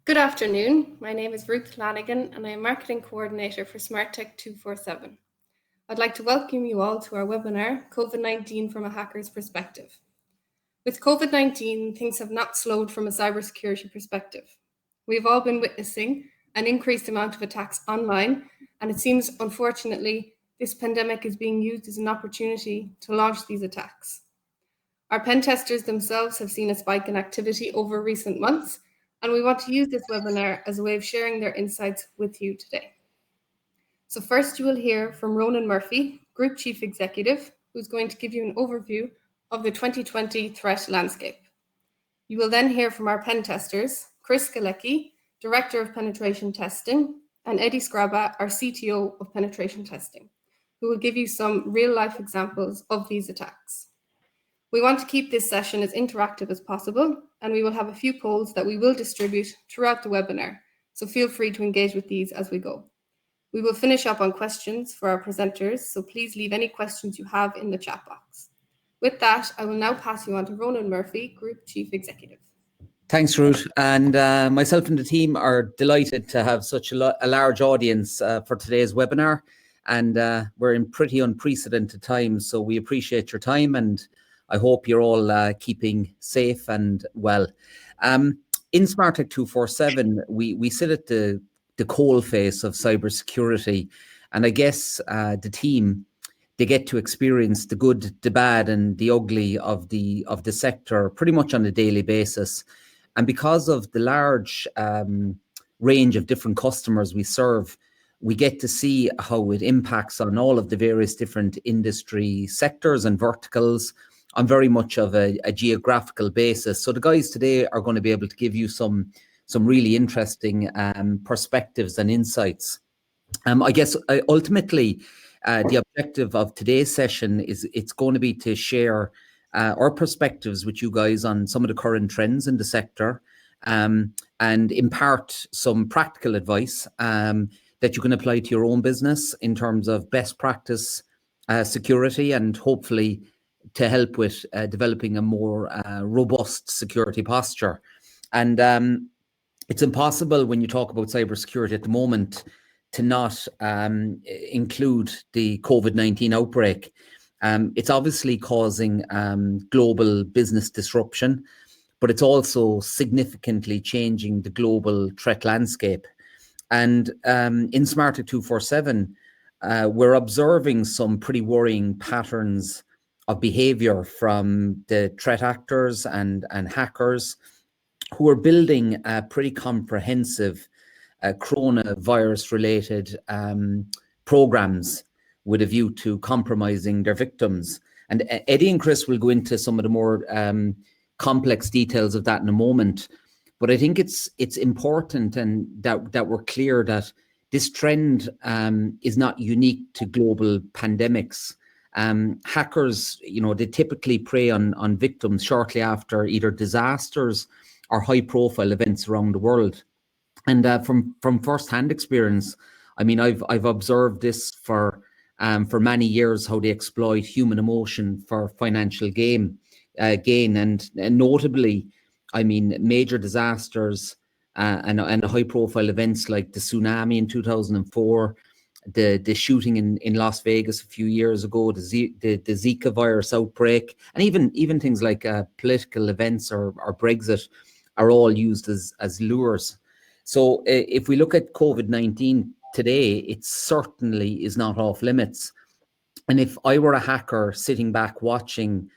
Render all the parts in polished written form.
Good afternoon. My name is Ruth Flanagan and I am Marketing Coordinator for Smarttech247. I'd like to welcome you all to our webinar, COVID-19 from a Hacker's Perspective. With COVID-19, things have not slowed from a cybersecurity perspective. We've all been witnessing an increased amount of attacks online, and it seems, unfortunately, this pandemic is being used as an opportunity to launch these attacks. Our pen testers themselves have seen a spike in activity over recent months, and we want to use this webinar as a way of sharing their insights with you today. So first you will hear from Ronan Murphy, Group Chief Executive, who's going to give you an overview of the 2020 threat landscape. You will then hear from our pen testers, Chris Galecki, Director of Penetration Testing, and Eddie Scraba, our CTO of Penetration Testing, who will give you some real-life examples of these attacks. We want to keep this session as interactive as possible, and we will have a few polls that we will distribute throughout the webinar, so feel free to engage with these as we go. We will finish up on questions for our presenters, so please leave any questions you have in the chat box. With that, I will now pass you on to Ronan Murphy, Group Chief Executive. Thanks, Ruth. And myself and the team are delighted to have such a large audience for today's webinar. And we're in pretty unprecedented times, so we appreciate your time, and I hope you're all keeping safe and well. In Smarttech247, we sit at the coalface of cybersecurity, and I guess the team, they get to experience the good, the bad, and the ugly of the sector pretty much on a daily basis. And because of the large range of different customers we serve, we get to see how it impacts on all of the various different industry sectors and verticals on very much of a geographical basis. So the guys today are going to be able to give you some really interesting perspectives and insights. I guess ultimately the objective of today's session is it's going to be to share our perspectives with you guys on some of the current trends in the sector, and impart some practical advice that you can apply to your own business in terms of best practice security, and hopefully to help with developing a more robust security posture. And it's impossible when you talk about cybersecurity at the moment to not include the COVID-19 outbreak. It's obviously causing global business disruption, but it's also significantly changing the global threat landscape. And in Smarttech247, we're observing some pretty worrying patterns of behavior from the threat actors and hackers who are building pretty comprehensive coronavirus-related programs with a view to compromising their victims. And Eddie and Chris will go into some of the more complex details of that in a moment. But I think it's important and that we're clear that this trend is not unique to global pandemics. Hackers, they typically prey on victims shortly after either disasters or high-profile events around the world. And from first-hand experience, I mean, I've observed this for many years, how they exploit human emotion for financial gain, and notably, I mean, major disasters and high-profile events like the tsunami in 2004. The shooting in Las Vegas a few years ago, the Zika virus outbreak, and even things like political events or Brexit are all used as lures. So if we look at COVID-19 today, it certainly is not off limits. And if I were a hacker sitting back watching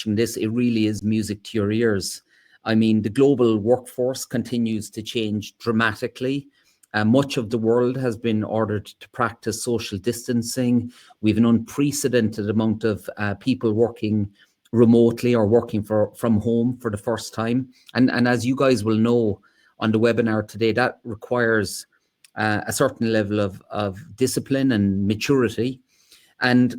this, it really is music to your ears. I mean, the global workforce continues to change dramatically. Much of the world has been ordered to practice social distancing. We have an unprecedented amount of people working remotely or working from home for the first time. And as you guys will know on the webinar today, that requires a certain level of discipline and maturity. And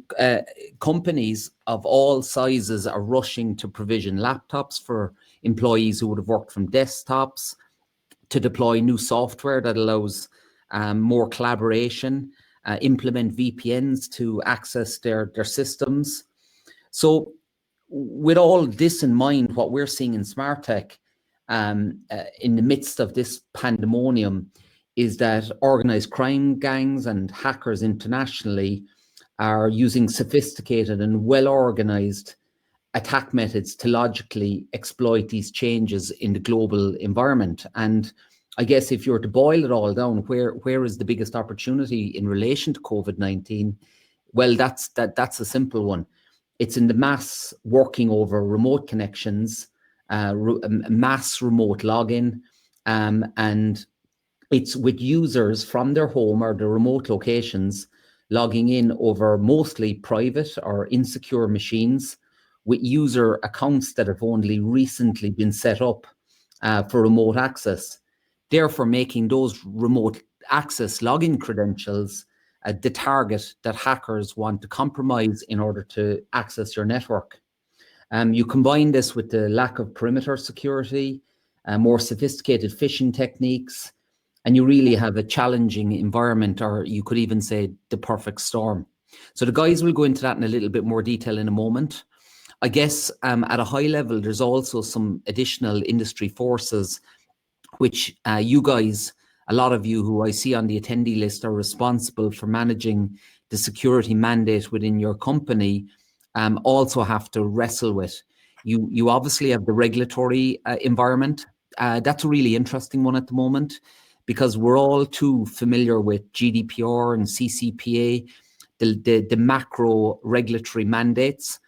companies of all sizes are rushing to provision laptops for employees who would have worked from desktops, to deploy new software that allows more collaboration, implement VPNs to access their systems. So with all this in mind, what we're seeing in Smarttech, in the midst of this pandemonium is that organized crime gangs and hackers internationally are using sophisticated and well-organized attack methods to logically exploit these changes in the global environment. And I guess if you were to boil it all down, where is the biggest opportunity in relation to COVID-19? Well, that's a simple one. It's in the mass working over remote connections, mass remote login, and it's with users from their home or their remote locations logging in over mostly private or insecure machines with user accounts that have only recently been set up for remote access, therefore making those remote access login credentials the target that hackers want to compromise in order to access your network. You combine this with the lack of perimeter security, more sophisticated phishing techniques, and you really have a challenging environment, or you could even say the perfect storm. So the guys will go into that in a little bit more detail in a moment. I guess at a high level, there's also some additional industry forces which you guys, a lot of you who I see on the attendee list, are responsible for managing the security mandate within your company, also have to wrestle with. You obviously have the regulatory environment. That's a really interesting one at the moment, because we're all too familiar with GDPR and CCPA, the macro regulatory mandates.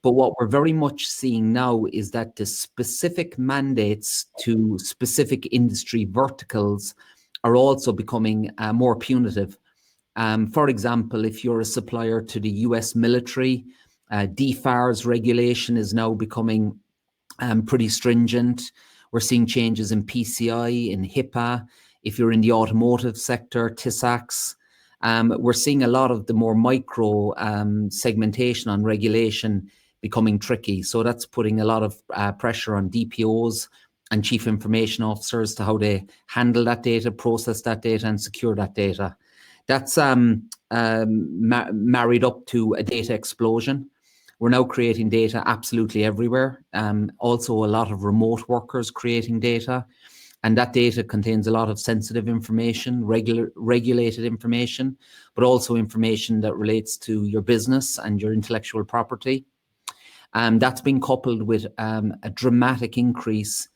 But what we're very much seeing now is that the specific mandates to specific industry verticals are also becoming more punitive. For example, if you're a supplier to the US military, DFARS regulation is now becoming pretty stringent. We're seeing changes in PCI, in HIPAA. If you're in the automotive sector, TISAX. We're seeing a lot of the more micro segmentation on regulation becoming tricky. So that's putting a lot of pressure on DPOs and chief information officers to how they handle that data, process that data, and secure that data. That's married up to a data explosion. We're now creating data absolutely everywhere. Also a lot of remote workers creating data. And that data contains a lot of sensitive information, regulated information, but also information that relates to your business and your intellectual property. That's been coupled with a dramatic increase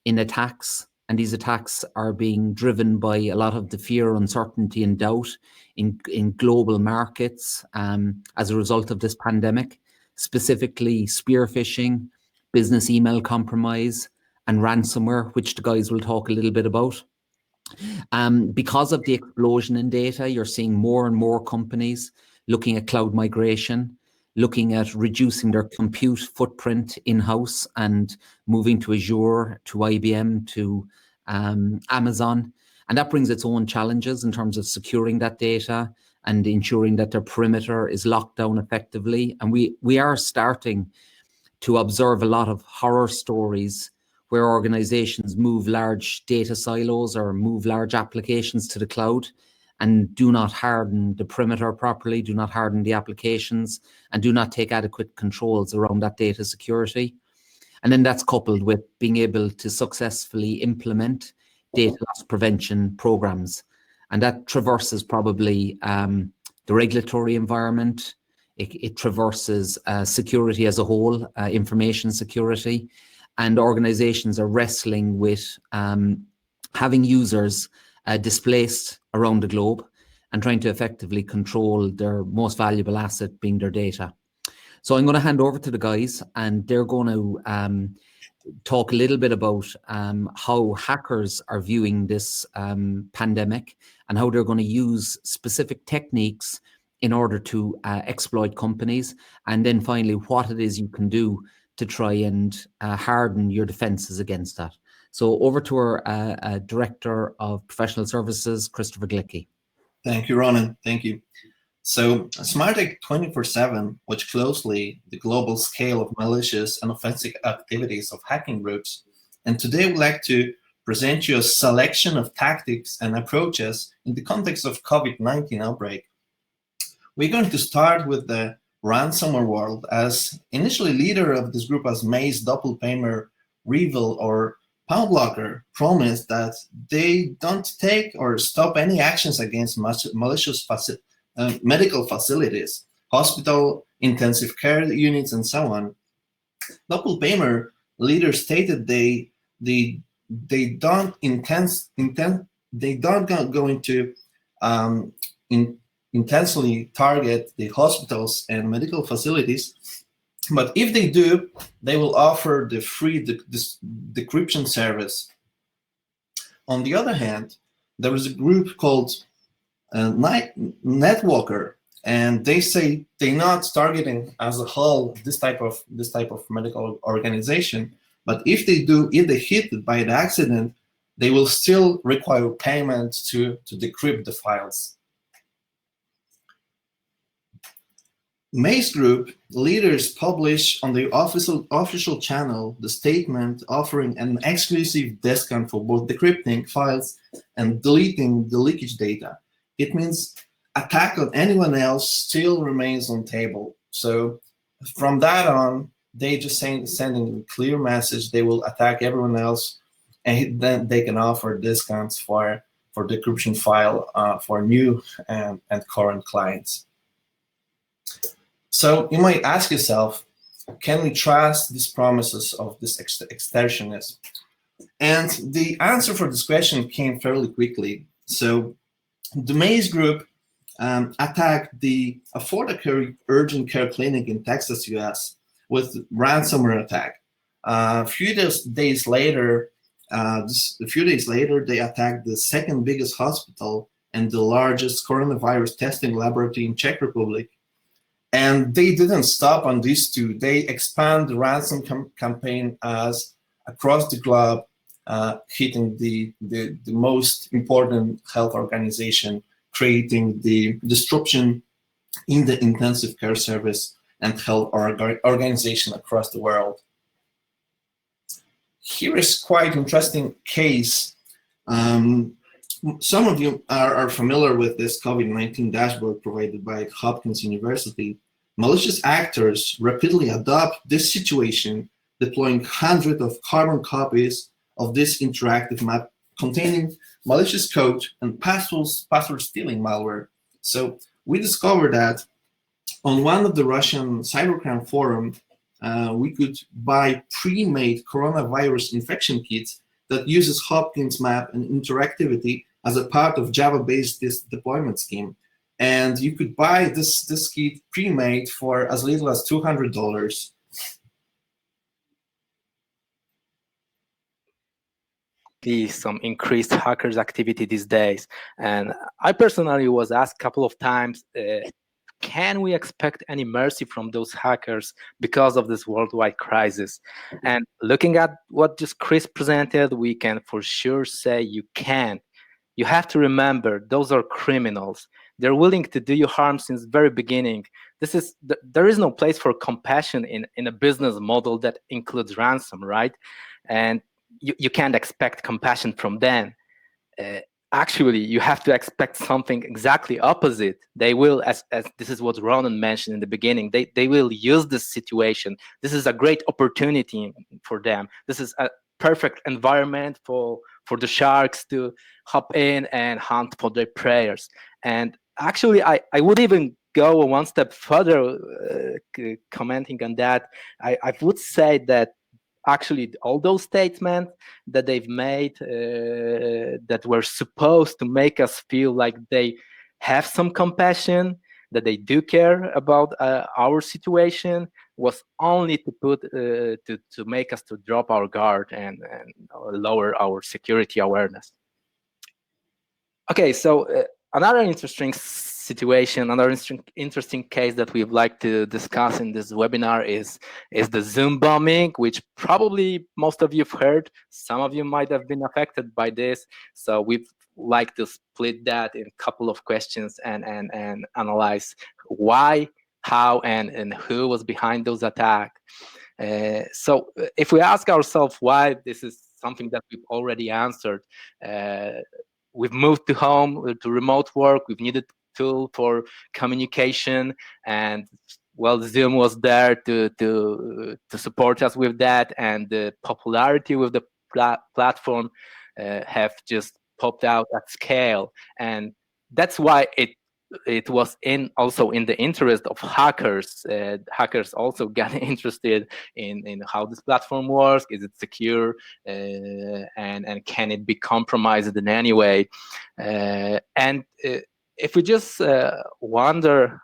in attacks. And these attacks are being driven by a lot of the fear, uncertainty, and doubt in global markets as a result of this pandemic, specifically spear phishing, business email compromise, and ransomware, which the guys will talk a little bit about. Because of the explosion in data, you're seeing more and more companies looking at cloud migration, looking at reducing their compute footprint in-house and moving to Azure, to IBM, to Amazon. And that brings its own challenges in terms of securing that data and ensuring that their perimeter is locked down effectively. And we are starting to observe a lot of horror stories where organizations move large data silos or move large applications to the cloud and do not harden the perimeter properly, do not harden the applications, and do not take adequate controls around that data security. And then that's coupled with being able to successfully implement data loss prevention programs. And that traverses probably the regulatory environment. It traverses security as a whole, information security. And organizations are wrestling with having users displaced around the globe and trying to effectively control their most valuable asset being their data. So I'm going to hand over to the guys, and they're going to talk a little bit about how hackers are viewing this pandemic and how they're going to use specific techniques in order to exploit companies, and then finally what it is you can do to try and harden your defenses against that. So over to our Director of Professional Services, Christopher Glicky. Thank you, Ronan. Thank you. So Smarttech247 watch closely the global scale of malicious and offensive activities of hacking groups. And today we'd like to present you a selection of tactics and approaches in the context of COVID-19 outbreak. We're going to start with the ransomware world, as initially leader of this group as May's doppelganger Revil or Locker promised that they don't take or stop any actions against malicious medical facilities, hospital, intensive care units, and so on. Local Paymer leaders stated they don't going to intensely target the hospitals and medical facilities, but if they do, they will offer the free decryption service. On the other hand, there is a group called Netwalker, and they say they're not targeting as a whole this type of medical organization, but if they hit it by an accident, they will still require payment to decrypt the files. Maze Group leaders publish on their official channel the statement offering an exclusive discount for both decrypting files and deleting the leakage data. It means attack on anyone else still remains on table. So from that on, they just sending a clear message they will attack everyone else, and then they can offer discounts for decryption file for new and current clients. So you might ask yourself, can we trust these promises of this extortionist? And the answer for this question came fairly quickly. So the Maze Group attacked the Affordable Urgent Care Clinic in Texas, US, with ransomware attack. A few days later, they attacked the second biggest hospital and the largest coronavirus testing laboratory in Czech Republic. And they didn't stop on these two. They expand the ransom campaign as across the globe, hitting the most important health organization, creating the disruption in the intensive care service and health organization across the world. Here is quite interesting case. Some of you are familiar with this COVID-19 dashboard provided by Hopkins University. Malicious actors rapidly adopt this situation, deploying hundreds of carbon copies of this interactive map containing malicious code and password stealing malware. So we discovered that on one of the Russian cybercrime forum, we could buy pre-made coronavirus infection kits that uses Hopkins map and interactivity as a part of Java-based deployment scheme. And you could buy this kit pre-made for as little as $200. Some increased hackers activity these days, and I personally was asked a couple of times, can we expect any mercy from those hackers because of this worldwide crisis? And looking at what just Chris presented, we can for sure say you can. You have to remember, those are criminals. They're willing to do you harm since the very beginning. There is no place for compassion in a business model that includes ransom, right? And you can't expect compassion from them. Actually, you have to expect something exactly opposite. They will, as this is what Ronan mentioned in the beginning, they will use this situation. This is a great opportunity for them. This is a perfect environment for the sharks to hop in and hunt for their preyers. And actually, I would even go one step further, commenting on that. I would say that actually all those statements that they've made that were supposed to make us feel like they have some compassion, that they do care about our situation, was only to put to make us to drop our guard and lower our security awareness. Okay, so another interesting situation, another interesting case that we'd like to discuss in this webinar is the Zoom bombing, which probably most of you have heard. Some of you might have been affected by this. So we'd like to split that in a couple of questions and analyze why, how, and who was behind those attacks. So if we ask ourselves why, this is something that we've already answered. We've moved to home, to remote work. We've needed tool for communication, and well, Zoom was there to support us with that, and the popularity with the platform have just popped out at scale, and that's why it was also in the interest of hackers. Hackers also got interested in how this platform works. Is it secure, and can it be compromised in any way? And if we just wonder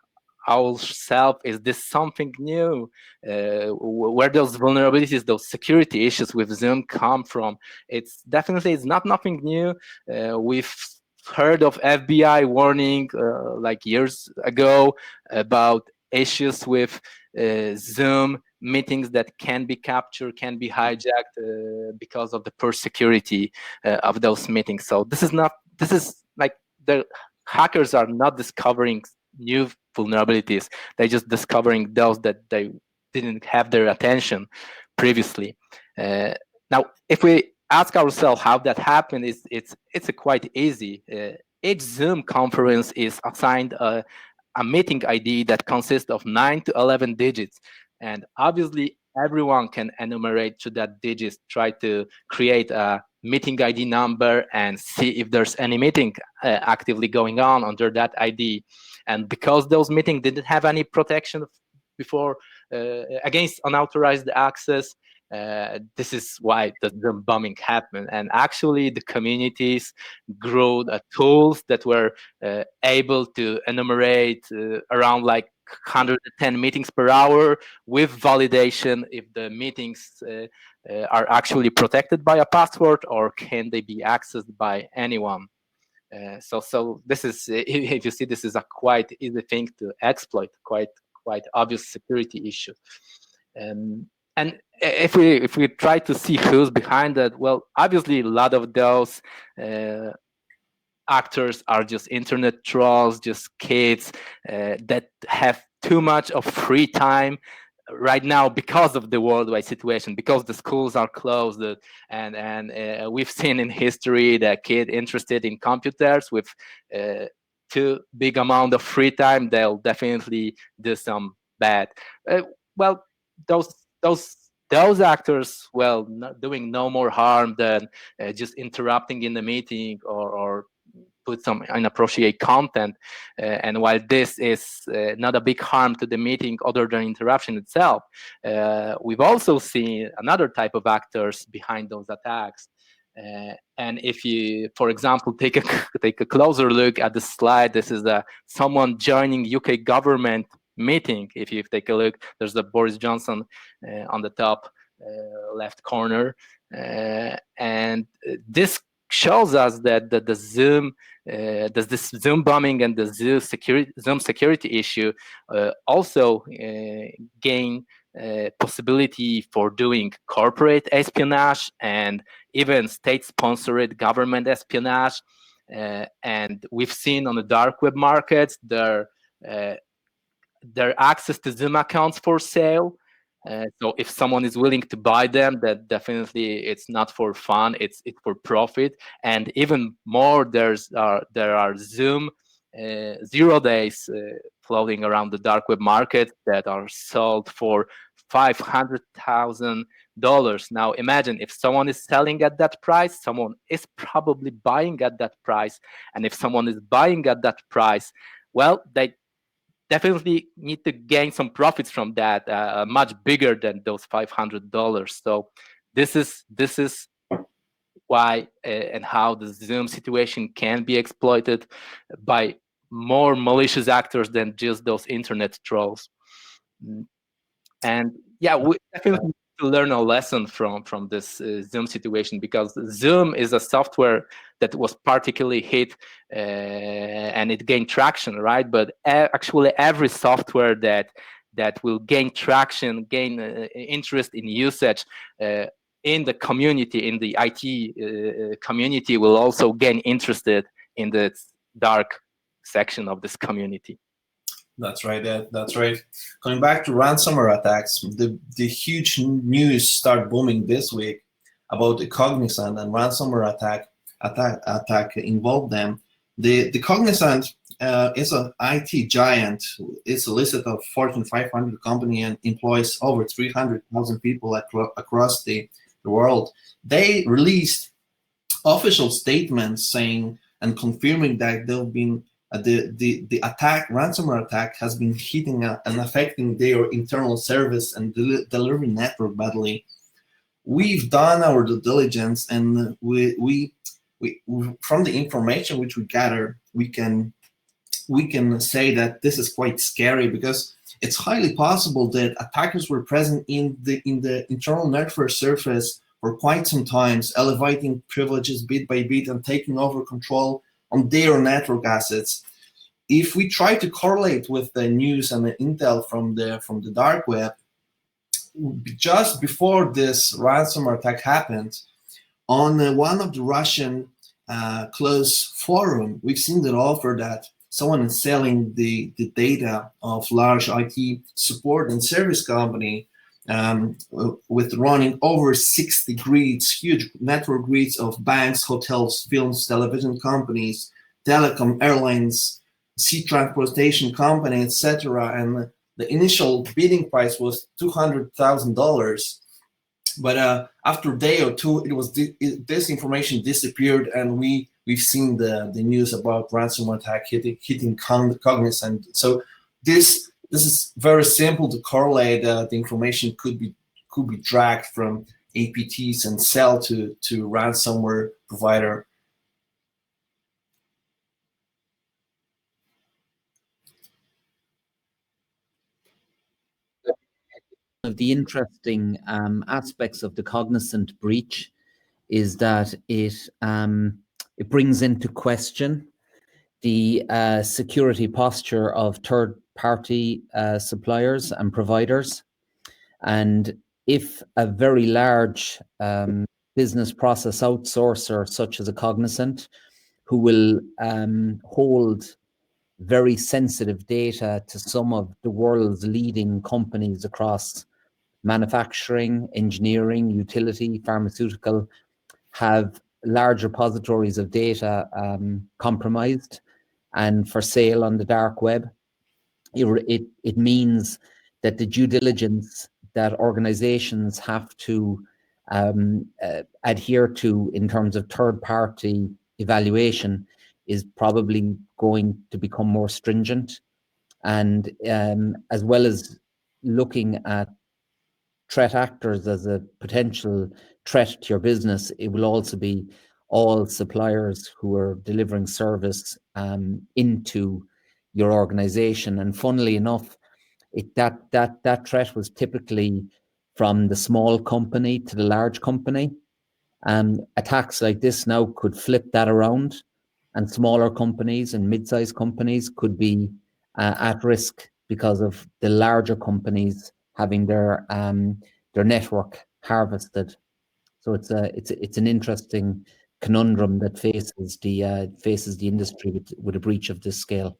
ourselves, is this something new? Where those vulnerabilities, those security issues with Zoom come from? It's not nothing new. We've heard of FBI warning like years ago about issues with Zoom meetings that can be captured, can be hijacked because of the poor security of those meetings. So this is like the hackers are not discovering new vulnerabilities. They're just discovering those that they didn't have their attention previously. Now, if we ask ourselves how that happened, it's quite easy. Each Zoom conference is assigned a meeting ID that consists of 9 to 11 digits, and obviously everyone can enumerate to that digits, try to create a meeting ID number and see if there's any meeting actively going on under that ID. And because those meetings didn't have any protection before against unauthorized access, this is why the bombing happened. And actually, the communities grew tools that were able to enumerate around like 110 meetings per hour with validation if the meetings are actually protected by a password or can they be accessed by anyone. So this is, if you see, this is a quite easy thing to exploit, quite obvious security issue. And if we try to see who's behind that, well, obviously a lot of those actors are just internet trolls, just kids that have too much of free time right now because of the worldwide situation, because the schools are closed, and we've seen in history that kid interested in computers with too big amount of free time, they'll definitely do some bad. Well, those actors, well, not doing no more harm than just interrupting in the meeting or put some inappropriate content. And while this is not a big harm to the meeting other than interruption itself, we've also seen another type of actors behind those attacks. And if you, for example, take a closer look at the slide, this is someone joining UK government meeting. If you take a look, there's the Boris Johnson on the top left corner, and this shows us that the Zoom, this Zoom bombing and the Zoom security issue also gain possibility for doing corporate espionage and even state-sponsored government espionage. And we've seen on the dark web markets their access to Zoom accounts for sale. So if someone is willing to buy them, that definitely it's not for fun, it's for profit. And even more, there are Zoom 0 days floating around the dark web market that are sold for $500,000. Now imagine if someone is selling at that price, someone is probably buying at that price. And if someone is buying at that price, well, they definitely need to gain some profits from that, much bigger than those $500. So this is why and how the Zoom situation can be exploited by more malicious actors than just those internet trolls. And yeah, we definitely need to learn a lesson from this Zoom situation, because Zoom is a software that was particularly hit and it gained traction, right? But actually every software that will gain traction, gain interest in usage in the community, in the IT community, will also gain interested in the dark section of this community. That's right, Ed. That's right. Going back to ransomware attacks, the huge news start booming this week about the Cognizant and ransomware attack involved them. The Cognizant is an IT giant. It's a listed of Fortune 500 company and employs over 300,000 people across the the world, they released official statements saying and confirming that there have been the attack, ransomware attack, has been hitting and affecting their internal service and delivery network badly. We've done our due diligence, and we from the information which we gather, we can say that this is quite scary, because it's highly possible that attackers were present in the internal network surface for quite some time, elevating privileges bit by bit and taking over control on their network assets. If we try to correlate with the news and the intel from the dark web, just before this ransomware attack happened, on one of the Russian closed forum, we've seen that offer that someone is selling the data of large IT support and service company with running over 60 grids, huge network grids of banks, hotels, films, television companies, telecom, airlines, sea transportation company, etc. And the initial bidding price was $200,000. But after a day or two, it was this information disappeared, and we've seen the news about ransomware attack hitting Cognizant. So this is very simple to correlate. The information could be dragged from APTs and sell to ransomware provider. One of the interesting aspects of the Cognizant breach is that it brings into question the security posture of third-party suppliers and providers. And if a very large business process outsourcer, such as a Cognizant, who will hold very sensitive data to some of the world's leading companies across manufacturing, engineering, utility, pharmaceutical, have large repositories of data compromised and for sale on the dark web, it means that the due diligence that organizations have to adhere to in terms of third-party evaluation is probably going to become more stringent. And as well as looking at threat actors as a potential threat to your business, it will also be all suppliers who are delivering service into your organization. And funnily enough, that threat was typically from the small company to the large company. Attacks like this now could flip that around, and smaller companies and mid-sized companies could be at risk because of the larger companies having their network harvested. So it's an interesting conundrum that faces the industry with a breach of this scale.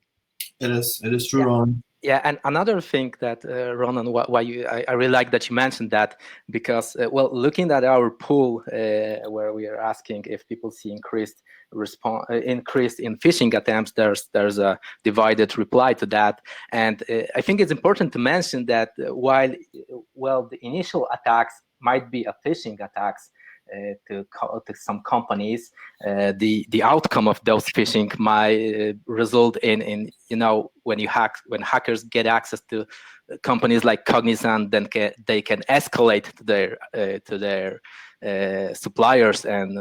It is true, Ron. Yeah, and another thing that Ronan, I really like that you mentioned that, because well, looking at our pool where we are asking if people see increase in phishing attempts, there's a divided reply to that, and I think it's important to mention that while the initial attacks might be a phishing attacks to some companies, the outcome of those phishing might result in when hackers get access to companies like Cognizant, then they can escalate to their suppliers and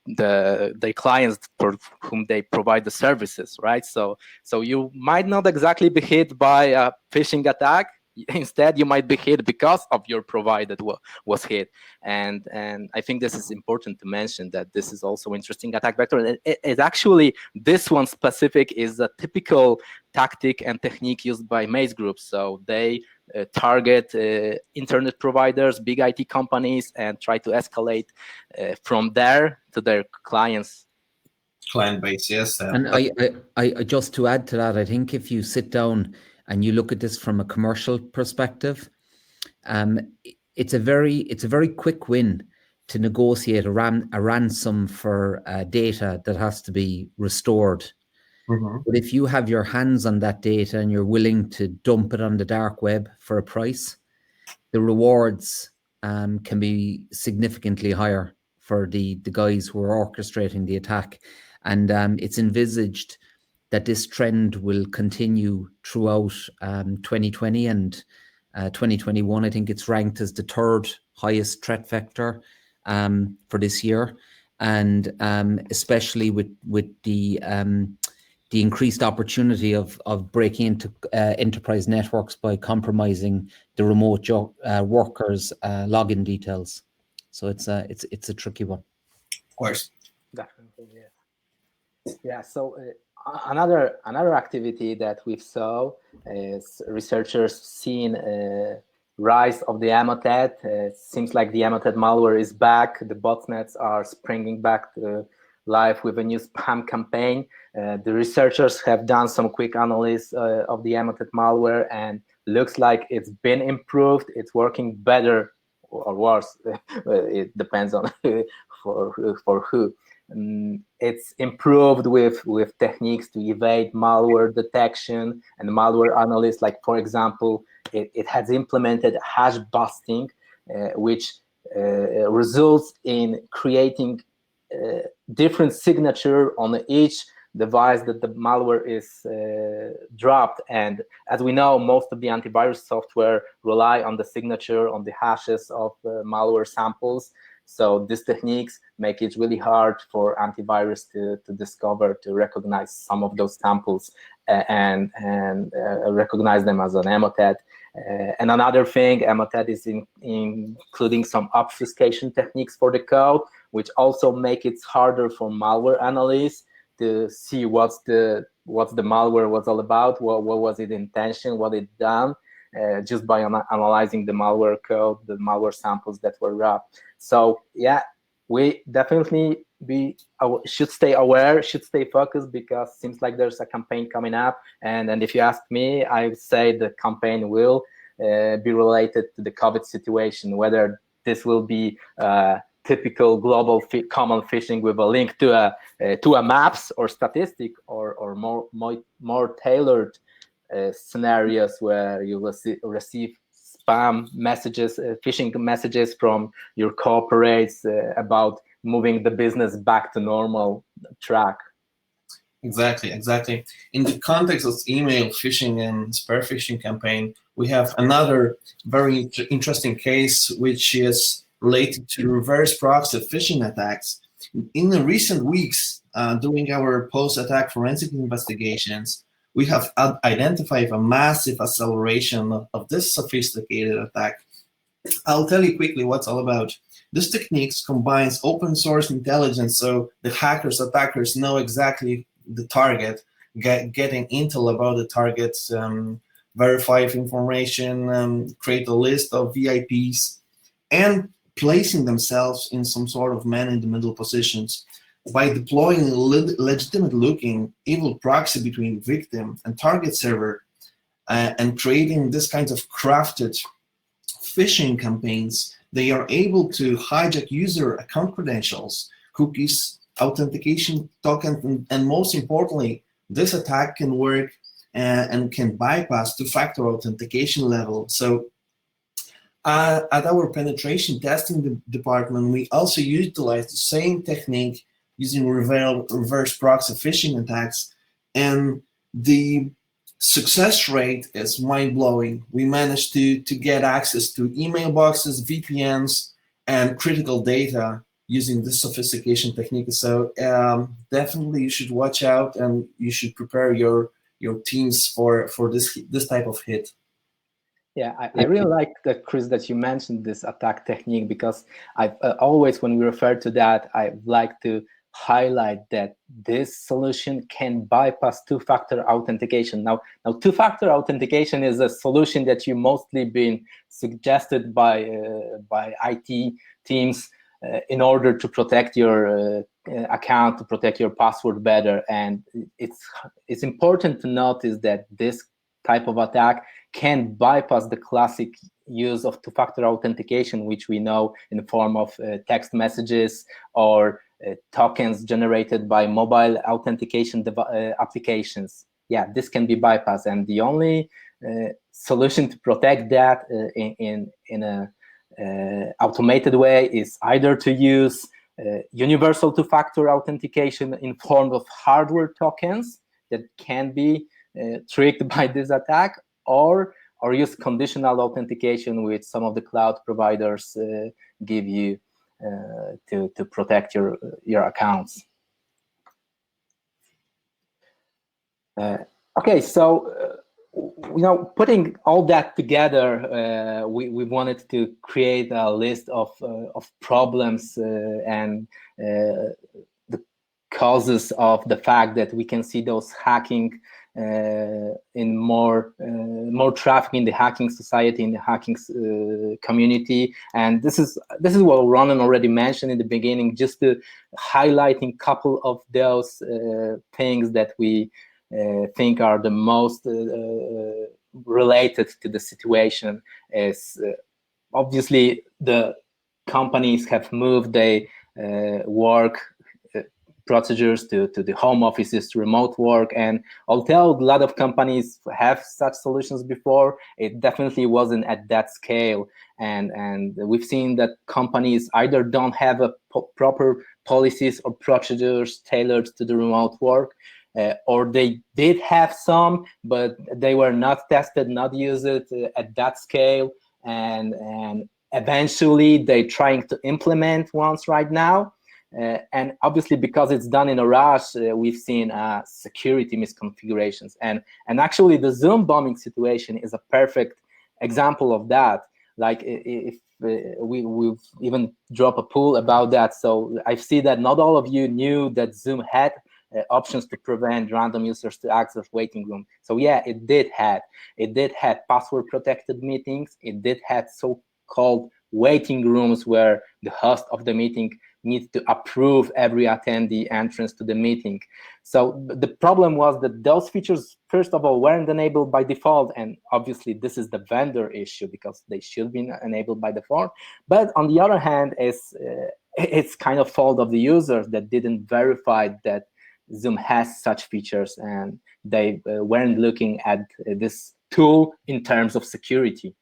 their clients for whom they provide the services, right? So you might not exactly be hit by a phishing attack. Instead, you might be hit because of your provider was hit, and I think this is important to mention, that this is also interesting attack vector. It actually, this one specific is a typical tactic and technique used by Maze Group. So they target internet providers, big IT companies, and try to escalate from there to their client base. Yes, and I just to add to that, I think if you sit down and you look at this from a commercial perspective, it's a very quick win to negotiate a ransom for data that has to be restored. Mm-hmm. But if you have your hands on that data and you're willing to dump it on the dark web for a price, the rewards can be significantly higher for the guys who are orchestrating the attack. And it's envisaged that this trend will continue throughout 2020 and 2021. I think it's ranked as the third highest threat vector for this year. And especially with the increased opportunity of breaking into enterprise networks by compromising the remote workers' login details. So it's a tricky one. Of course. Definitely, yeah. Yeah. So another activity that we saw is researchers seeing rise of the Emotet. It seems like the Emotet malware is back. The botnets are springing back to life with a new spam campaign. The researchers have done some quick analysis of the Emotet malware, and looks like it's been improved. It's working better or worse. It depends on for who. It's improved with techniques to evade malware detection and malware analysis. Like, for example, it has implemented hash busting, which results in creating different signature on each device that the malware is dropped. And as we know, most of the antivirus software rely on the signature, on the hashes of malware samples. So these techniques make it really hard for antivirus to discover, to recognize some of those samples and recognize them as an Emotet. And another thing, Emotet is including some obfuscation techniques for the code, which also make it harder for malware analysts to see what's the malware was all about, what was its intention, what it done, just by analyzing the malware code, the malware samples that were wrapped. So yeah, we definitely should stay aware, should stay focused, because it seems like there's a campaign coming up. And if you ask me, I would say the campaign will be related to the COVID situation, whether this will be typical global common phishing with a link to a maps or statistic, or more tailored scenarios where you will receive spam messages, phishing messages from your corporates about moving the business back to normal track. Exactly. In the context of email phishing and spear phishing campaign, we have another very interesting case, which is related to reverse proxy phishing attacks. In the recent weeks, during our post-attack forensic investigations, we have identified a massive acceleration of this sophisticated attack. I'll tell you quickly what's all about. This techniques combines open source intelligence, so the attackers know exactly the target, getting intel about the targets, verify information, create a list of VIPs, and placing themselves in some sort of man-in-the-middle positions by deploying a legitimate-looking evil proxy between victim and target server, and creating this kinds of crafted phishing campaigns. They are able to hijack user account credentials, cookies, authentication tokens, and most importantly, this attack can work and can bypass two-factor authentication level. So at our penetration testing department, we also utilize the same technique using reverse proxy phishing attacks, and the success rate is mind-blowing. We managed to get access to email boxes, VPNs, and critical data using this sophistication technique. So definitely you should watch out, and you should prepare your teams for this type of hit. Yeah, I really like that, Chris, that you mentioned this attack technique, because I've always, when we refer to that, I like to highlight that this solution can bypass two-factor authentication. Now two-factor authentication is a solution that you mostly been suggested by IT teams in order to protect your account, to protect your password better. And it's important to notice that this type of attack can bypass the classic use of two-factor authentication, which we know in the form of text messages or tokens generated by mobile authentication applications. Yeah, this can be bypassed, and the only solution to protect that in a automated way is either to use universal two-factor authentication in form of hardware tokens that can be tricked by this attack, or use conditional authentication, which some of the cloud providers give you to protect your accounts. Okay, so putting all that together, we wanted to create a list of problems and the causes of the fact that we can see those hacking in more traffic in the hacking society, in the hacking community. And this is what Ronan already mentioned in the beginning, just to highlighting a couple of those things that we think are the most related to the situation. Is obviously the companies have moved their work procedures to the home offices, to remote work, and although a lot of companies have such solutions before, it definitely wasn't at that scale. And we've seen that companies either don't have a proper policies or procedures tailored to the remote work, or they did have some, but they were not tested, not used at that scale, and eventually they're trying to implement ones right now. And obviously, because it's done in a rush, we've seen security misconfigurations. And actually, the Zoom bombing situation is a perfect example of that. Like, if we've even dropped a poll about that. So I see that not all of you knew that Zoom had options to prevent random users to access waiting room. So yeah, it did have password protected meetings. It did have so-called waiting rooms where the host of the meeting needs to approve every attendee entrance to the meeting. So the problem was that those features, first of all, weren't enabled by default, and obviously this is the vendor issue because they should be enabled by default. But on the other hand, it's kind of fault of the users that didn't verify that Zoom has such features, and they weren't looking at this tool in terms of security.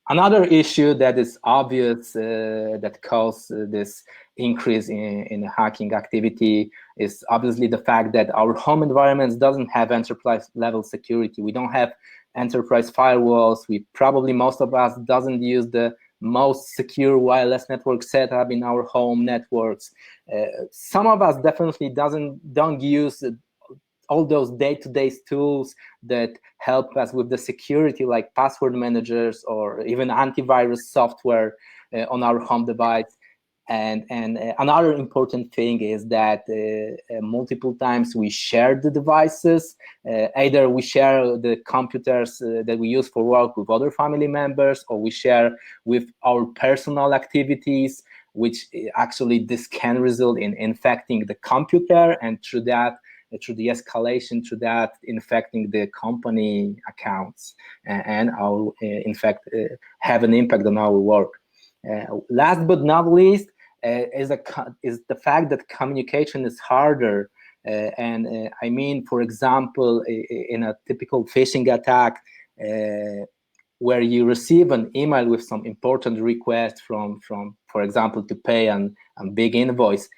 Another issue that is obvious that caused this increase in hacking activity is obviously the fact that our home environments doesn't have enterprise level security. We don't have enterprise firewalls. Probably most of us doesn't use the most secure wireless network setup in our home networks. Some of us definitely don't use all those day-to-day tools that help us with the security, like password managers or even antivirus software on our home device. And another important thing is that multiple times we share the devices. Either we share the computers that we use for work with other family members, or we share with our personal activities, which actually this can result in infecting the computer, and through the escalation, through that infecting the company accounts, and our in fact have an impact on our work. Last but not least is the fact that communication is harder. I mean, for example, in a typical phishing attack, where you receive an email with some important request from for example, to pay a big invoice,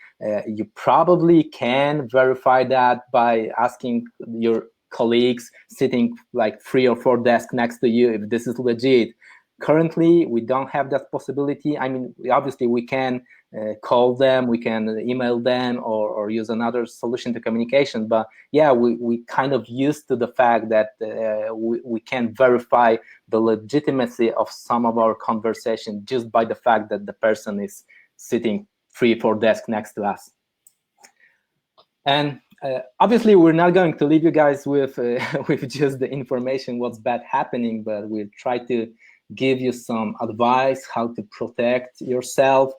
you probably can verify that by asking your colleagues sitting like 3 or 4 desks next to you if this is legit. Currently, we don't have that possibility. I mean, obviously, we can call them, we can email them, or use another solution to communication. But yeah, we kind of used to the fact that we can verify the legitimacy of some of our conversation just by the fact that the person is sitting 3 or 4 desks next to us. And obviously, we're not going to leave you guys with just the information what's bad happening, but we'll try to give you some advice how to protect yourself,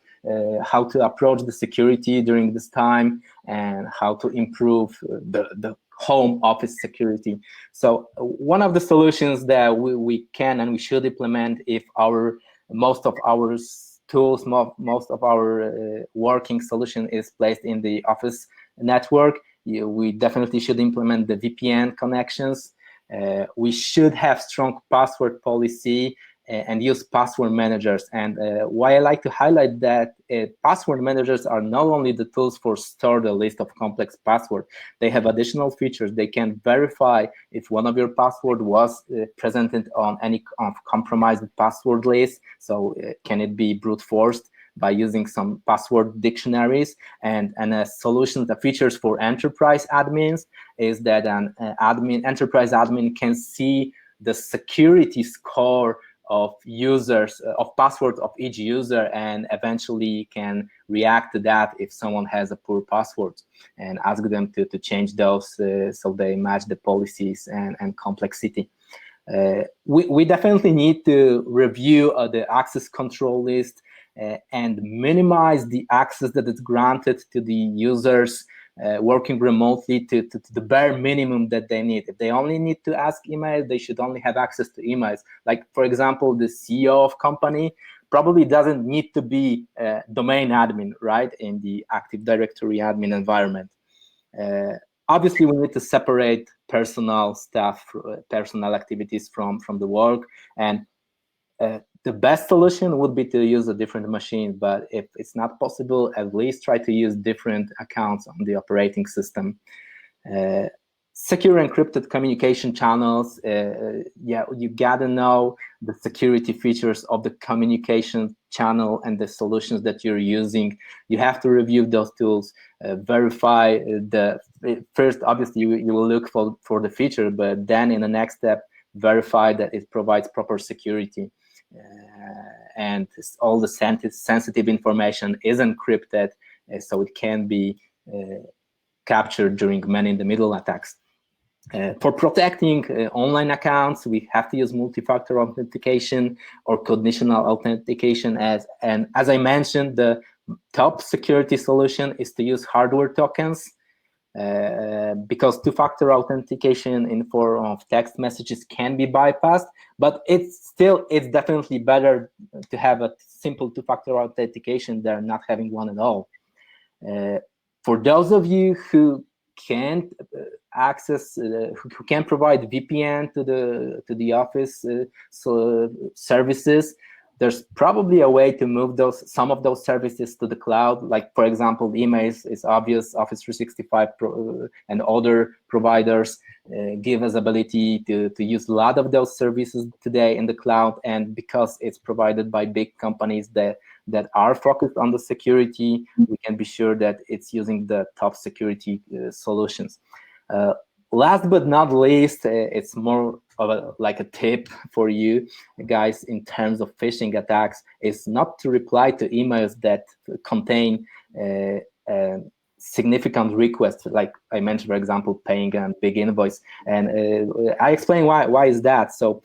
how to approach the security during this time, and how to improve the home office security. So one of the solutions that we can and we should implement if most of our tools, most of our working solution is placed in the office network, we definitely should implement the VPN connections. We should have strong password policy and use password managers. And why I like to highlight that password managers are not only the tools for store the list of complex passwords, they have additional features. They can verify if one of your password was presented on any compromised password list. So can it be brute forced by using some password dictionaries? And a solution, the features for enterprise admins is that an enterprise admin can see the security score of users, of passwords of each user, and eventually can react to that if someone has a poor password and ask them to change those so they match the policies and complexity. We definitely need to review the access control list and minimize the access that is granted to the users working remotely to the bare minimum that they need. If they only need to ask email, they should only have access to emails. Like, for example, the CEO of company probably doesn't need to be a domain admin, right, in the Active Directory admin environment. Obviously, we need to separate personal stuff, personal activities from the work. And the best solution would be to use a different machine. But if it's not possible, at least try to use different accounts on the operating system. Secure encrypted communication channels. Yeah, you gotta know the security features of the communication channel and the solutions that you're using. You have to review those tools, verify first, obviously you will look for the feature, but then in the next step, verify that it provides proper security. And all the sensitive information is encrypted, so it can be captured during man-in-the-middle attacks. For protecting online accounts, we have to use multi-factor authentication or conditional authentication. As I mentioned, the top security solution is to use hardware tokens, because two-factor authentication in form of text messages can be bypassed, but it's definitely better to have a simple two-factor authentication than not having one at all. For those of you who can't access, who can provide VPN to the office services, there's probably a way to move some of those services to the cloud. Like, for example, emails is obvious. Office 365 and other providers give us ability to use a lot of those services today in the cloud. And because it's provided by big companies that are focused on the security, we can be sure that it's using the top security solutions. Last but not least, it's more of like a tip for you guys in terms of phishing attacks, is not to reply to emails that contain significant requests, like I mentioned, for example, paying a big invoice. And I explain why is that. So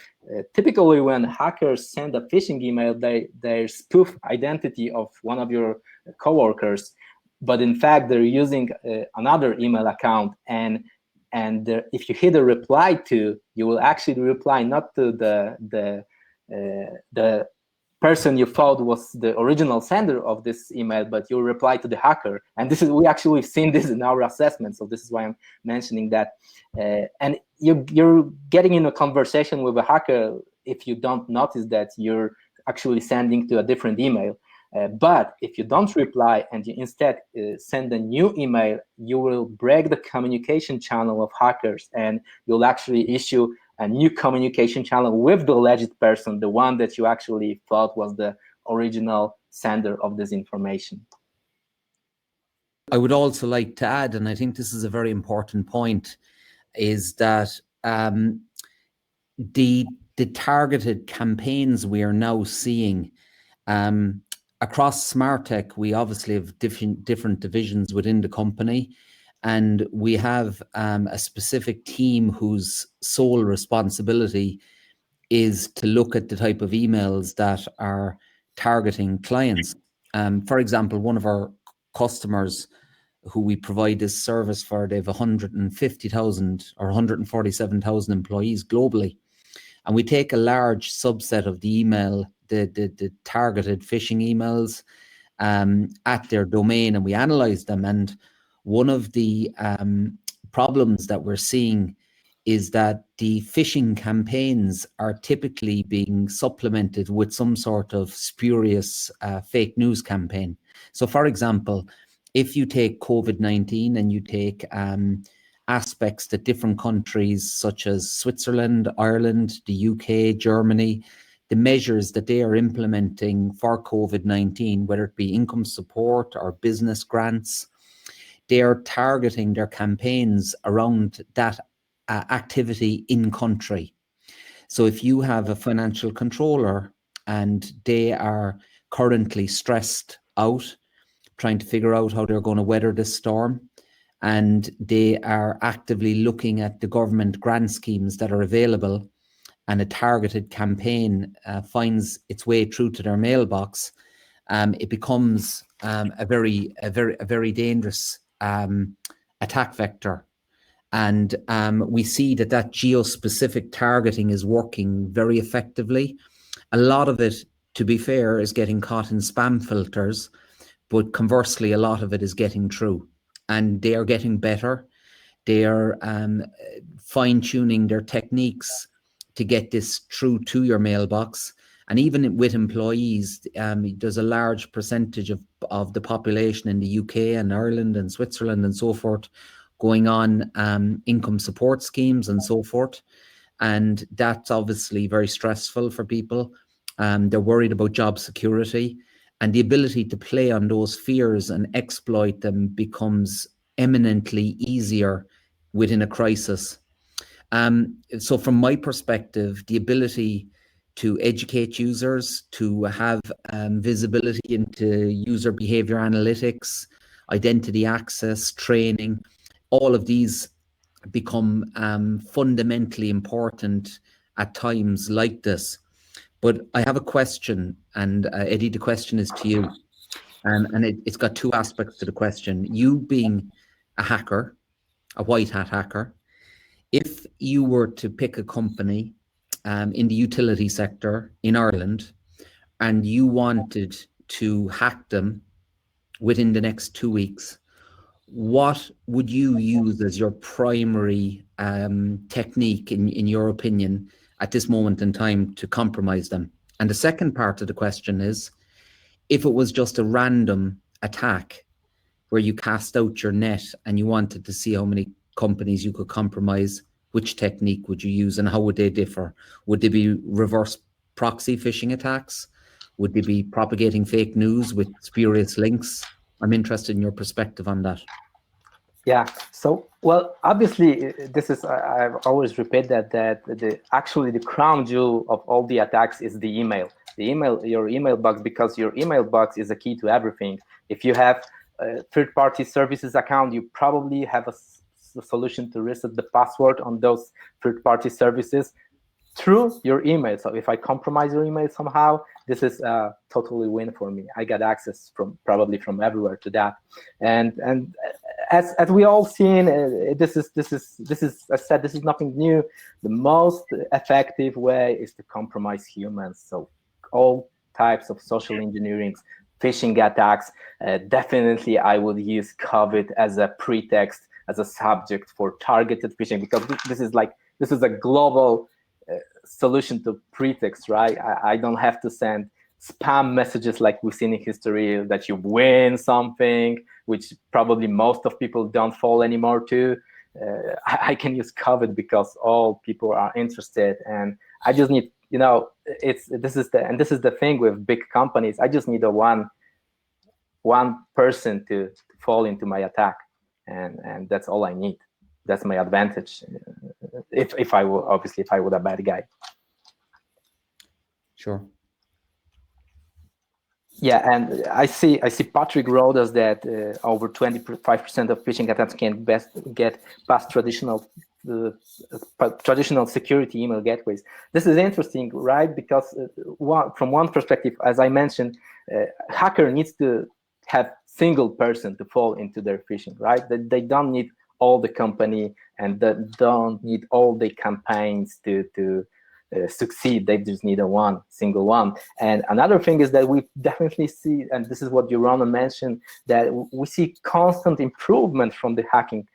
typically when hackers send a phishing email, they spoof identity of one of your coworkers, but in fact they're using another email account, and if you hit a reply to, you will actually reply not to the person you thought was the original sender of this email, but you reply to the hacker. And we actually have seen this in our assessment, so this is why I'm mentioning that. And you're getting in a conversation with a hacker if you don't notice that you're actually sending to a different email. But if you don't reply and you instead send a new email, you will break the communication channel of hackers, and you'll actually issue a new communication channel with the alleged person, the one that you actually thought was the original sender of this information. I would also like to add, and I think this is a very important point, is that the targeted campaigns we are now seeing across Smarttech, we obviously have different divisions within the company, and we have a specific team whose sole responsibility is to look at the type of emails that are targeting clients. For example, one of our customers who we provide this service for, they have 150,000 or 147,000 employees globally. And we take a large subset of the email, the targeted phishing emails at their domain, and we analyze them. And one of the problems that we're seeing is that the phishing campaigns are typically being supplemented with some sort of spurious fake news campaign. So, for example, if you take COVID-19 and you take aspects that different countries such as Switzerland, Ireland, the UK, Germany, the measures that they are implementing for COVID-19, whether it be income support or business grants, they are targeting their campaigns around that activity in country. So if you have a financial controller and they are currently stressed out, trying to figure out how they're going to weather this storm, and they are actively looking at the government grant schemes that are available, and a targeted campaign finds its way through to their mailbox, it becomes a very dangerous attack vector. And we see that geo-specific targeting is working very effectively. A lot of it, to be fair, is getting caught in spam filters, but conversely, a lot of it is getting through. And they are getting better. They are fine-tuning their techniques to get this through to your mailbox. And even with employees, there's a large percentage of the population in the UK and Ireland and Switzerland and so forth going on income support schemes and so forth. And that's obviously very stressful for people. They're worried about job security, and the ability to play on those fears and exploit them becomes eminently easier within a crisis. So from my perspective, the ability to educate users, to have visibility into user behavior analytics, identity access, training, all of these become fundamentally important at times like this. But I have a question, and Eddie, the question is to you. And it's got two aspects to the question. You being a hacker, a white hat hacker, if you were to pick a company in the utility sector in Ireland and you wanted to hack them within the next 2 weeks, what would you use as your primary technique, in your opinion, at this moment in time to compromise them? And the second part of the question is, if it was just a random attack where you cast out your net and you wanted to see how many companies you could compromise, which technique would you use and how would they differ? Would they be reverse proxy phishing attacks? Would they be propagating fake news with spurious links? I'm interested in your perspective on that. Yeah. So, well, obviously, this is I've always repeat that actually the crown jewel of all the attacks is the email. Your email box, because your email box is a key to everything. If you have a third-party services account, you probably have a solution to reset the password on those third-party services through your email. So if I compromise your email somehow, this is a totally win for me. I got access probably from everywhere to that. And as we all seen, this is I said, this is nothing new. The most effective way is to compromise humans. So all types of social engineering, phishing attacks, definitely I would use COVID as a pretext, as a subject for targeted phishing, because this is a global solution to pretext, right? I don't have to send spam messages like we've seen in history that you win something, which probably most of people don't fall anymore to. I can use COVID because all people are interested, and I just need, this is the thing with big companies. I just need a one person to fall into my attack, and that's all I need. That's my advantage. If I were a bad guy. Sure. Yeah, and I see Patrick wrote us that over 25% of phishing attempts can get past traditional security email gateways. This is interesting, right? Because from one perspective, as I mentioned, hacker needs to have single person to fall into their phishing, right? They don't need all the company, and they don't need all the campaigns to succeed. They just need a single one. And another thing is that we definitely see, and this is what Yorona mentioned, that we see constant improvement from the hacking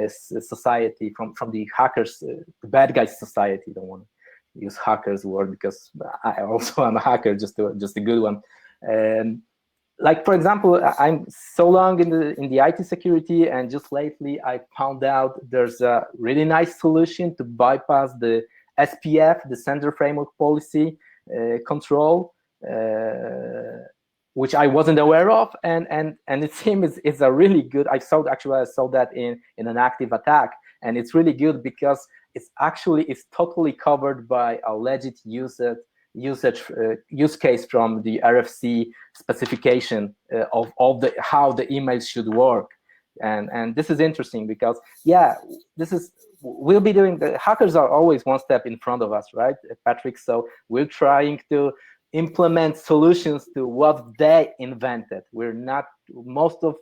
society, from the hackers, the bad guys society. Don't want to use hackers word because I also am a hacker, just a good one. Like, for example, I'm so long in the IT security, and just lately I found out there's a really nice solution to bypass the SPF, the Sender Framework Policy control, which I wasn't aware of, and it seems it's a really good. I saw that in an active attack, and it's really good because it's totally covered by a legit use case from the RFC specification of how the emails should work, and this is interesting because we'll be doing. The hackers are always one step in front of us, right, Patrick? So we're trying to implement solutions to what they invented. Most of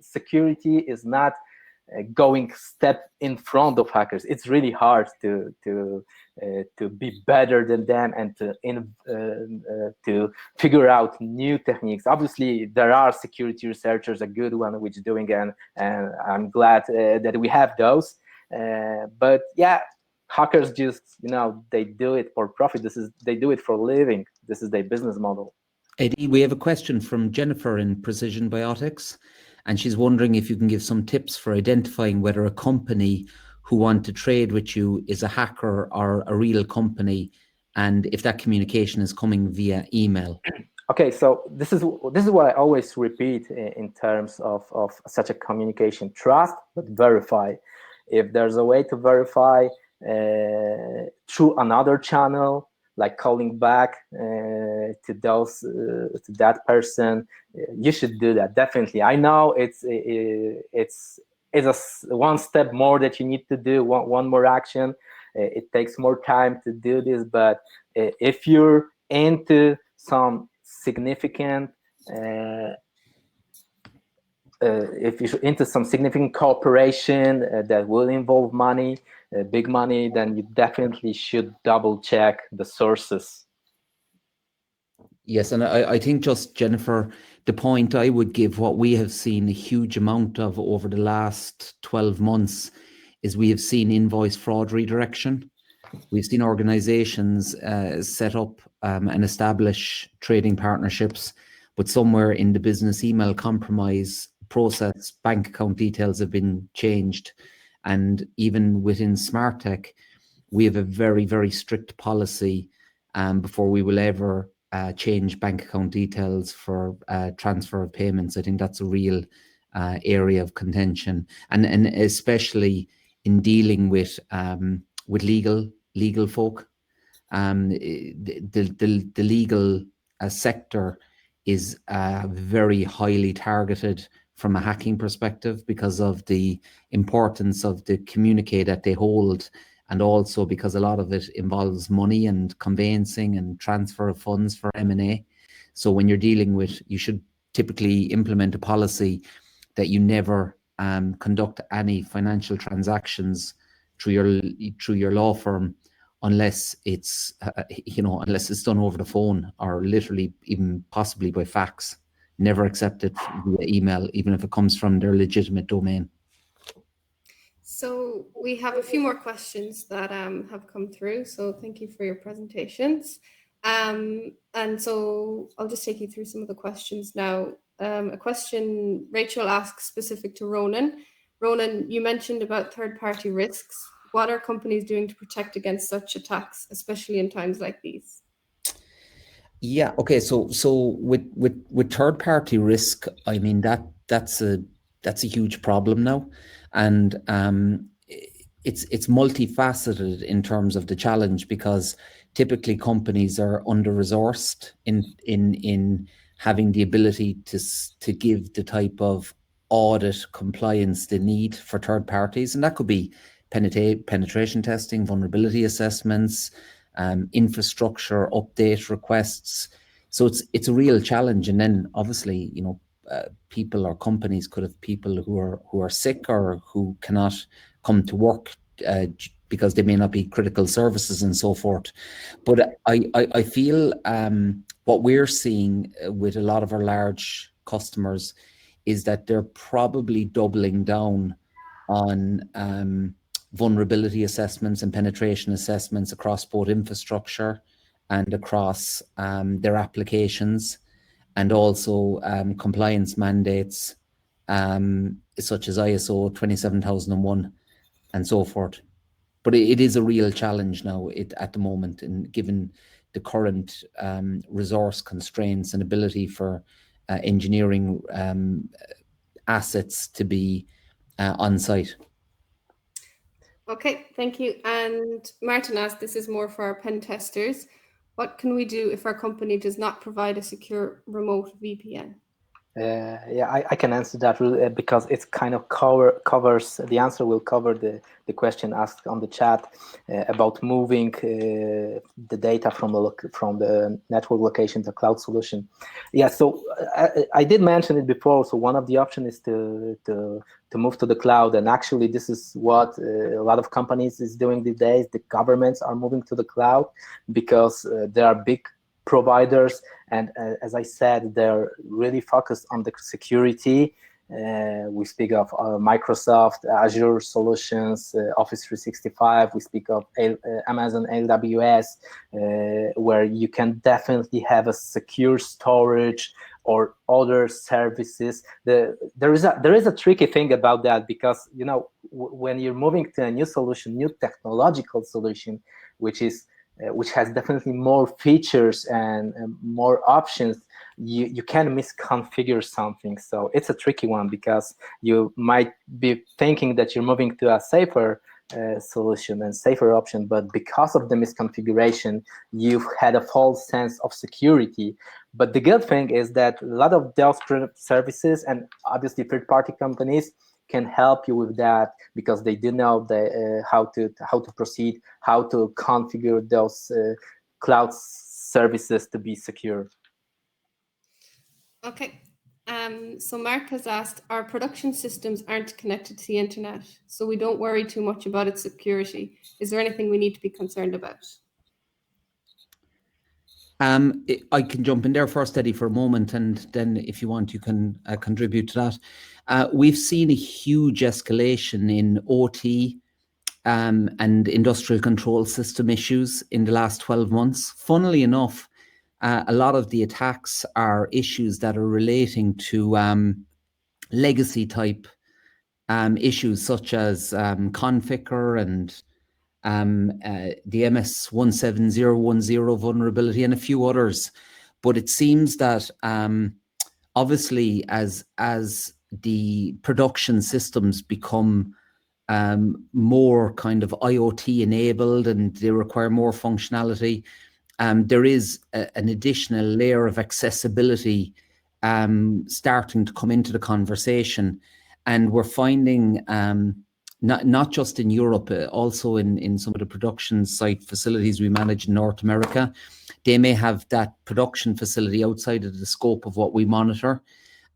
security is not going step in front of hackers. It's really hard to be better than them and to figure out new techniques. Obviously, there are security researchers, a good one which is doing, and I'm glad that we have those. But yeah, hackers just they do it for profit. They do it for a living. This is their business model. Eddie, we have a question from Jennifer in Precision Biotics, and she's wondering if you can give some tips for identifying whether a company who want to trade with you is a hacker or a real company, and if that communication is coming via email. Okay, so this is what I always repeat in terms of such a communication: trust, but verify. If there's a way to verify through another channel, like calling back to that person, you should do that, definitely. I know it's a one step more that you need to do, one more action. It takes more time to do this, but if you're into some significant cooperation that will involve money, big money, then you definitely should double check the sources. Yes, and I think, just Jennifer, the point I would give, what we have seen a huge amount of over the last 12 months is we have seen invoice fraud redirection. We've seen organizations set up and establish trading partnerships, but somewhere in the business email compromise process, bank account details have been changed. And even within Smarttech, we have a very, very strict policy before we will ever change bank account details for transfer of payments. I think that's a real area of contention, and especially in dealing with legal folk. The legal sector is very highly targeted from a hacking perspective because of the importance of the communique that they hold, and also because a lot of it involves money and conveyancing and transfer of funds for M&A. So when you're dealing with, you should typically implement a policy that you never conduct any financial transactions through your law firm unless it's unless it's done over the phone, or literally even possibly by fax. Never accept it via email, even if it comes from their legitimate domain. So we have a few more questions that have come through. So thank you for your presentations. And so I'll just take you through some of the questions now. A question Rachel asks specific to Ronan. Ronan, you mentioned about third-party risks. What are companies doing to protect against such attacks, especially in times like these? Yeah. Okay. So with third-party risk, I mean that's a huge problem now, and it's multifaceted in terms of the challenge, because typically companies are under-resourced in having the ability to give the type of audit compliance they need for third parties, and that could be penetration testing, vulnerability assessments, infrastructure update requests. So it's a real challenge. And then obviously, people or companies could have people who are sick or who cannot come to work because they may not be critical services and so forth. But I feel what we're seeing with a lot of our large customers is that they're probably doubling down on vulnerability assessments and penetration assessments across both infrastructure and across their applications, and also compliance mandates such as ISO 27001 and so forth. But it is a real challenge now at the moment, and given the current resource constraints and ability for engineering assets to be on site. Okay, thank you. And Martin asked, this is more for our pen testers. What can we do if our company does not provide a secure remote VPN? Yeah, I can answer that because it's kind of covers the answer will cover the question asked on the chat about moving the data from the network location to cloud solution. Yeah, so I did mention it before. So one of the options is to move to the cloud, and actually this is what a lot of companies is doing these days. The governments are moving to the cloud because there are big providers, and as I said, they're really focused on the security. We speak of Microsoft Azure solutions, Office 365. We speak of Amazon AWS, where you can definitely have a secure storage or other services. There is a tricky thing about that, because when you're moving to a new solution, new technological solution, which has definitely more features and more options, you can misconfigure something. So it's a tricky one, because you might be thinking that you're moving to a safer solution and safer option, but because of the misconfiguration, you've had a false sense of security. But the good thing is that a lot of those services, and obviously third-party companies, can help you with that, because they do know how to proceed, how to configure those cloud services to be secure. Okay. So Mark has asked, our production systems aren't connected to the internet, so we don't worry too much about its security. Is there anything we need to be concerned about? I can jump in there first, Eddie, for a moment, and then if you want, you can contribute to that. We've seen a huge escalation in OT and industrial control system issues in the last 12 months. Funnily enough, a lot of the attacks are issues that are relating to legacy type issues, such as Conficker and the MS-17010 vulnerability and a few others. But it seems that obviously as the production systems become more kind of IoT enabled and they require more functionality, there is an additional layer of accessibility starting to come into the conversation. And we're finding not just in Europe, also in some of the production site facilities we manage in North America, they may have that production facility outside of the scope of what we monitor.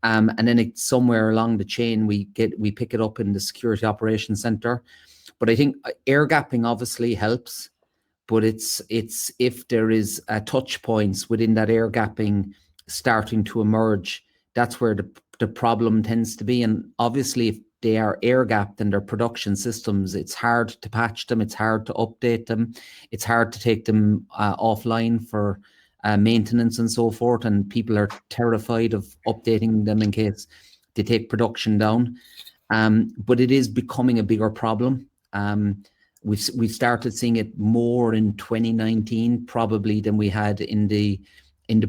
And then it's somewhere along the chain, we pick it up in the security operations center. But I think air gapping obviously helps, but it's if there is touch points within that air gapping starting to emerge, that's where the problem tends to be. And obviously, if they are air gapped in their production systems, it's hard to patch them, it's hard to update them, it's hard to take them offline for maintenance and so forth, and people are terrified of updating them in case they take production down. But it is becoming a bigger problem. We've started seeing it more in 2019 probably than we had in the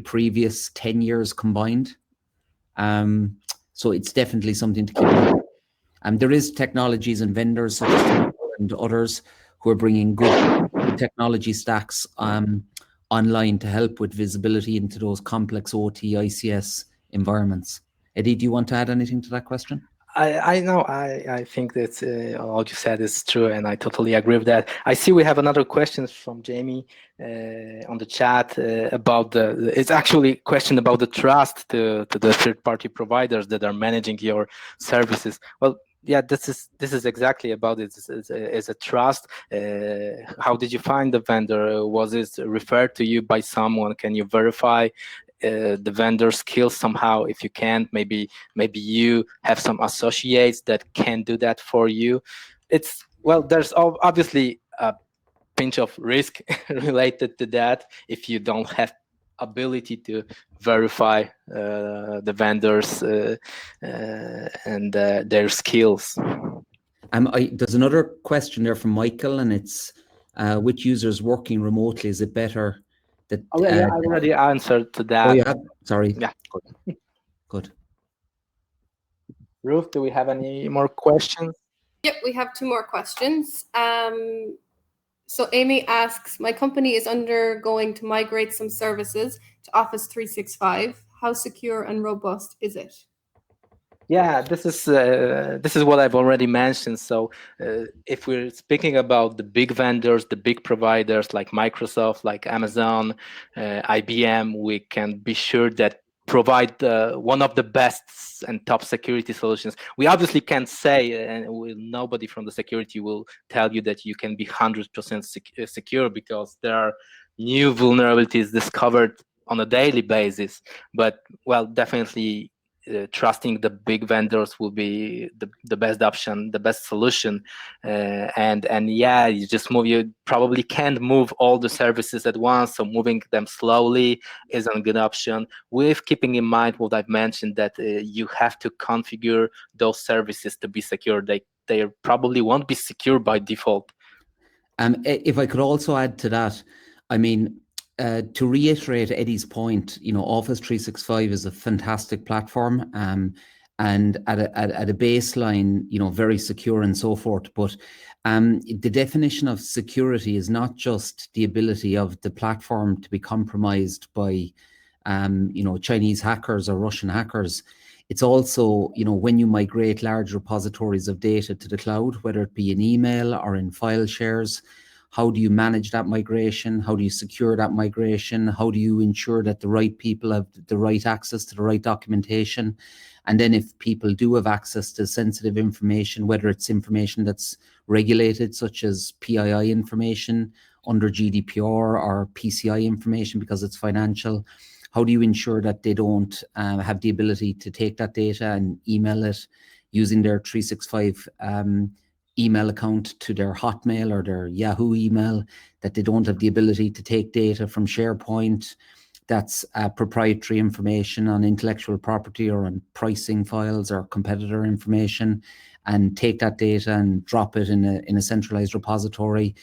previous 10 years combined. So it's definitely something to keep an eye on. There is technologies and vendors such as and others who are bringing good technology stacks online to help with visibility into those complex OT, ICS environments. Eddie, do you want to add anything to that question? I know. I think that all you said is true, and I totally agree with that. I see we have another question from Jamie on the chat about it's actually a question about the trust to the third-party providers that are managing your services. Well, yeah, this is exactly about it. Is a trust. How did you find the vendor? Was it referred to you by someone? Can you verify the vendor skills somehow? If you can't, maybe you have some associates that can do that for you. It's, well, there's obviously a pinch of risk related to that if you don't have ability to verify the vendors and their skills. There's another question there from Michael, and it's which users working remotely, is it better that... Oh, yeah, I already answered to that. Oh, you have? Sorry. Yeah. Good. Ruth, do we have any more questions? Yep, we have 2 more questions. So Amy asks, my company is undergoing to migrate some services to Office 365. How secure and robust is it? Yeah, this is what I've already mentioned. So if we're speaking about the big vendors, the big providers like Microsoft, like Amazon, IBM, we can be sure that provide one of the best and top security solutions. We obviously can't say, and nobody from the security will tell you that you can be 100% secure, because there are new vulnerabilities discovered on a daily basis. But, well, definitely trusting the big vendors will be the best option, the best solution. And yeah, you probably can't move all the services at once, so moving them slowly is a good option, with keeping in mind what I've mentioned, that you have to configure those services to be secure. They probably won't be secure by default. If I could also add to that, I mean, to reiterate Eddie's point, Office 365 is a fantastic platform, and at a baseline, very secure and so forth. But the definition of security is not just the ability of the platform to be compromised by, Chinese hackers or Russian hackers. It's also, when you migrate large repositories of data to the cloud, whether it be in email or in file shares. How do you manage that migration? How do you secure that migration? How do you ensure that the right people have the right access to the right documentation? And then if people do have access to sensitive information, whether it's information that's regulated, such as PII information under GDPR, or PCI information because it's financial, how do you ensure that they don't have the ability to take that data and email it using their 365 email account to their Hotmail or their Yahoo email, that they don't have the ability to take data from SharePoint that's proprietary information on intellectual property or on pricing files or competitor information, and take that data and drop it in a centralized repository.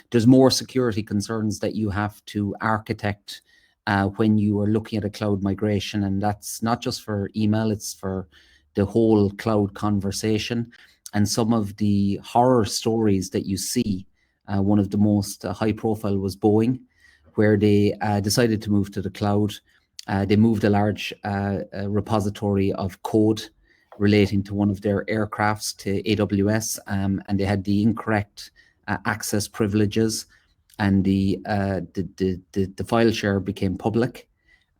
There's more security concerns that you have to architect when you are looking at a cloud migration, and that's not just for email, it's for the whole cloud conversation. And some of the horror stories that you see, one of the most high profile was Boeing, where they decided to move to the cloud. They moved a large repository of code relating to one of their aircrafts to AWS, and they had the incorrect access privileges, and the file share became public.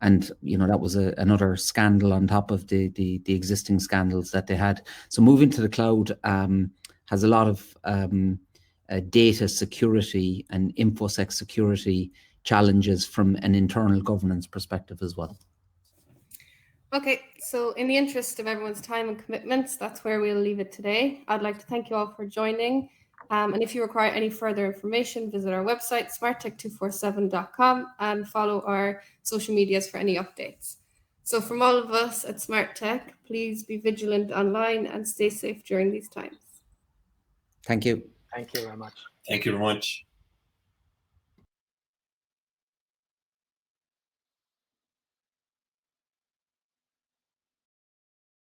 And that was another scandal on top of the existing scandals that they had. So moving to the cloud has a lot of data security and InfoSec security challenges from an internal governance perspective as well. Okay, so in the interest of everyone's time and commitments, that's where we'll leave it today. I'd like to thank you all for joining. And if you require any further information, visit our website, smarttech247.com, and follow our social medias for any updates. So from all of us at Smarttech, please be vigilant online and stay safe during these times. Thank you. Thank you very much. Thank you very much.